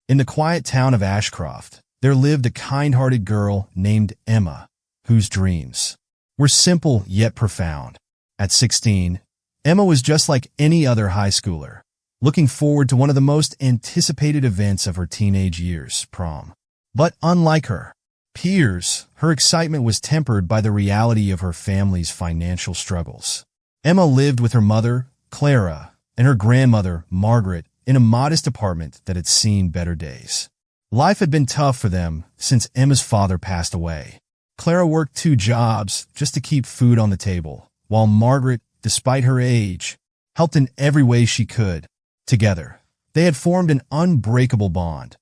In the quiet town of Ashcroft, there lived a kind-hearted girl named Emma, whose dreams were simple yet profound. At 16, Emma was just like any other high schooler, looking forward to one of the most anticipated events of her teenage years, prom. But unlike her peers, her excitement was tempered by the reality of her family's financial struggles. Emma lived with her mother, Clara, and her grandmother, Margaret, in a modest apartment that had seen better days. Life had been tough for them since Emma's father passed away. Clara worked 2 jobs just to keep food on the table, while Margaret, despite her age, helped in every way she could. Together, they had formed an unbreakable bond,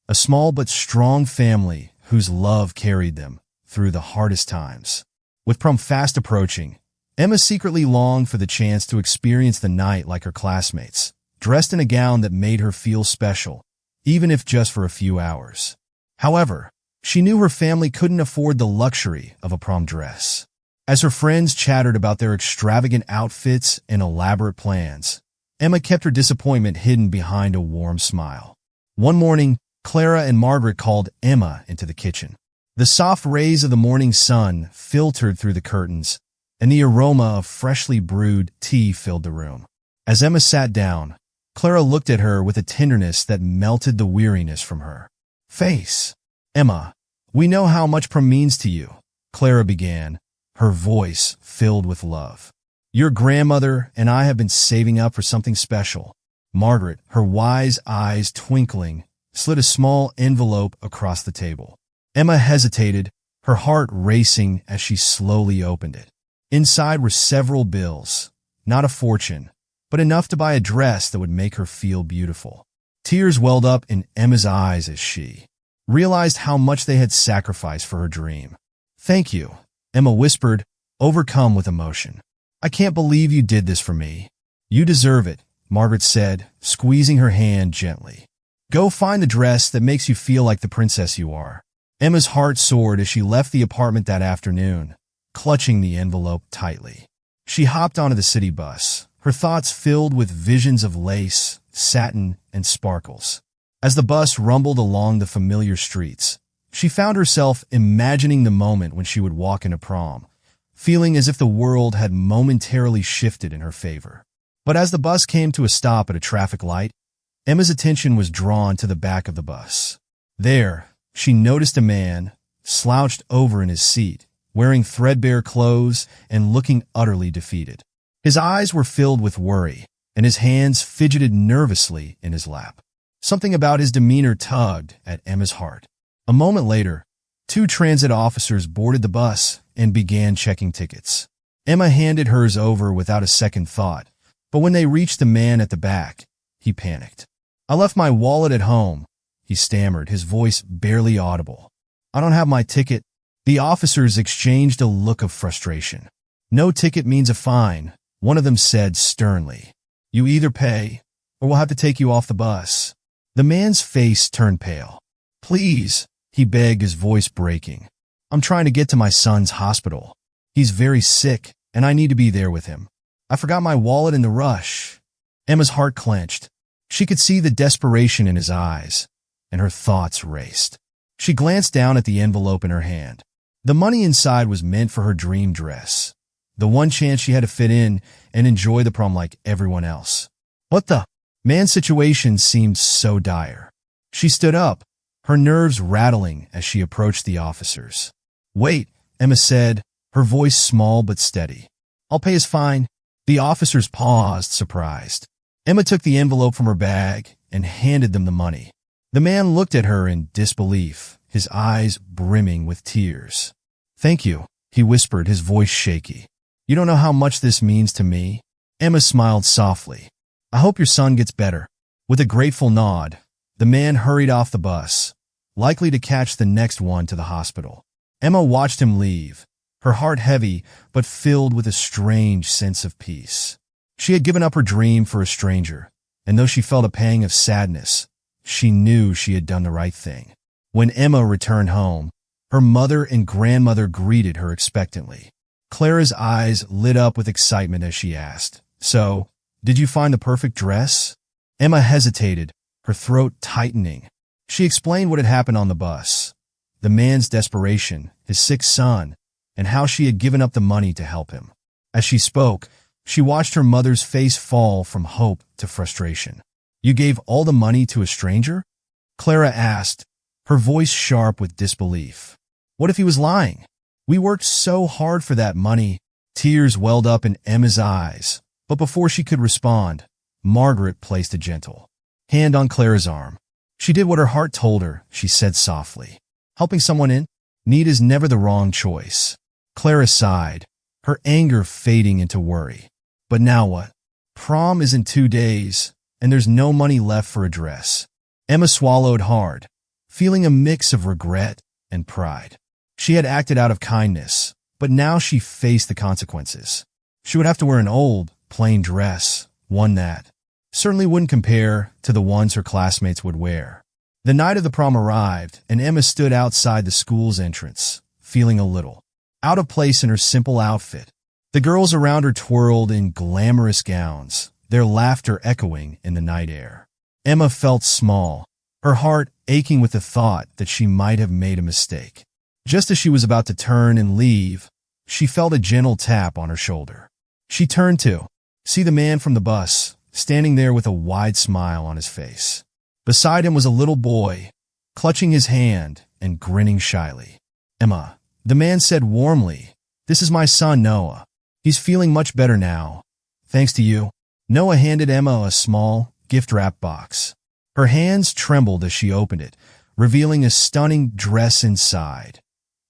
a small but strong family whose love carried them through the hardest times. With prom fast approaching, Emma secretly longed for the chance to experience the night like her classmates, dressed in a gown that made her feel special, even if just for a few hours. However, she knew her family couldn't afford the luxury of a prom dress. As her friends chattered about their extravagant outfits and elaborate plans, Emma kept her disappointment hidden behind a warm smile. One morning, Clara and Margaret called Emma into the kitchen. The soft rays of the morning sun filtered through the curtains, and the aroma of freshly brewed tea filled the room. As Emma sat down, Clara looked at her with a tenderness that melted the weariness from her face. "Emma, we know how much prom means to you," Clara began, her voice filled with love. "Your grandmother and I have been saving up for something special." Margaret, her wise eyes twinkling, slid a small envelope across the table. Emma hesitated, her heart racing as she slowly opened it. Inside were several bills, not a fortune, but enough to buy a dress that would make her feel beautiful. Tears welled up in Emma's eyes as she realized how much they had sacrificed for her dream. "Thank you," Emma whispered, overcome with emotion. "I can't believe you did this for me." "You deserve it," Margaret said, squeezing her hand gently. "Go find the dress that makes you feel like the princess you are." Emma's heart soared as she left the apartment that afternoon, clutching the envelope tightly. She hopped onto the city bus, her thoughts filled with visions of lace, satin, and sparkles. As the bus rumbled along the familiar streets, she found herself imagining the moment when she would walk into prom, feeling as if the world had momentarily shifted in her favor. But as the bus came to a stop at a traffic light, Emma's attention was drawn to the back of the bus. There, she noticed a man, slouched over in his seat, wearing threadbare clothes and looking utterly defeated. His eyes were filled with worry, and his hands fidgeted nervously in his lap. Something about his demeanor tugged at Emma's heart. A moment later, 2 transit officers boarded the bus and began checking tickets. Emma handed hers over without a second thought, but when they reached the man at the back, he panicked. "I left my wallet at home," he stammered, his voice barely audible. "I don't have my ticket." The officers exchanged a look of frustration. "No ticket means a fine," one of them said sternly. "You either pay, or we'll have to take you off the bus." The man's face turned pale. "Please," he begged, his voice breaking. "I'm trying to get to my son's hospital. He's very sick, and I need to be there with him. I forgot my wallet in the rush." Emma's heart clenched. She could see the desperation in his eyes, and her thoughts raced. She glanced down at the envelope in her hand. The money inside was meant for her dream dress, the one chance she had to fit in and enjoy the prom like everyone else. What the? Man's situation seemed so dire. She stood up, her nerves rattling as she approached the officers. "Wait," Emma said, her voice small but steady. "I'll pay his fine." The officers paused, surprised. Emma took the envelope from her bag and handed them the money. The man looked at her in disbelief, his eyes brimming with tears. "Thank you," he whispered, his voice shaky. "You don't know how much this means to me." Emma smiled softly. "I hope your son gets better." With a grateful nod, the man hurried off the bus, likely to catch the next one to the hospital. Emma watched him leave, her heart heavy but filled with a strange sense of peace. She had given up her dream for a stranger, and though she felt a pang of sadness, she knew she had done the right thing. When Emma returned home, her mother and grandmother greeted her expectantly. Clara's eyes lit up with excitement as she asked, "So, did you find the perfect dress?" Emma hesitated, her throat tightening. She explained what had happened on the bus, the man's desperation, his sick son, and how she had given up the money to help him. As she spoke, she watched her mother's face fall from hope to frustration. "You gave all the money to a stranger?" Clara asked, her voice sharp with disbelief. "What if he was lying? We worked so hard for that money." Tears welled up in Emma's eyes, but before she could respond, Margaret placed a gentle hand on Clara's arm. "She did what her heart told her," she said softly. "Helping someone in need is never the wrong choice." Clara sighed, her anger fading into worry. "But now what? Prom is in 2 days, and there's no money left for a dress." Emma swallowed hard, feeling a mix of regret and pride. She had acted out of kindness, but now she faced the consequences. She would have to wear an old, plain dress, one that certainly wouldn't compare to the ones her classmates would wear. The night of the prom arrived, and Emma stood outside the school's entrance, feeling a little out of place in her simple outfit. The girls around her twirled in glamorous gowns, their laughter echoing in the night air. Emma felt small, her heart aching with the thought that she might have made a mistake. Just as she was about to turn and leave, she felt a gentle tap on her shoulder. She turned to see the man from the bus, standing there with a wide smile on his face. Beside him was a little boy, clutching his hand and grinning shyly. "Emma," the man said warmly, "this is my son Noah. He's feeling much better now, thanks to you." Noah handed Emma a small, gift-wrapped box. Her hands trembled as she opened it, revealing a stunning dress inside,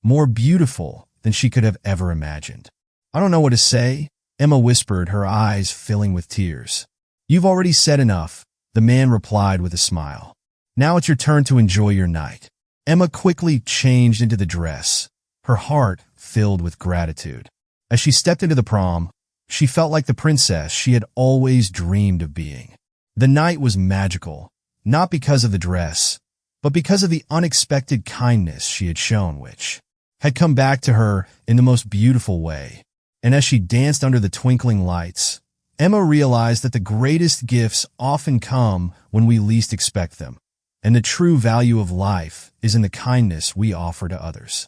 more beautiful than she could have ever imagined. "I don't know what to say," Emma whispered, her eyes filling with tears. "You've already said enough," the man replied with a smile. "Now it's your turn to enjoy your night." Emma quickly changed into the dress, her heart filled with gratitude. As she stepped into the prom, she felt like the princess she had always dreamed of being. The night was magical, not because of the dress, but because of the unexpected kindness she had shown, which had come back to her in the most beautiful way. And as she danced under the twinkling lights, Emma realized that the greatest gifts often come when we least expect them, and the true value of life is in the kindness we offer to others.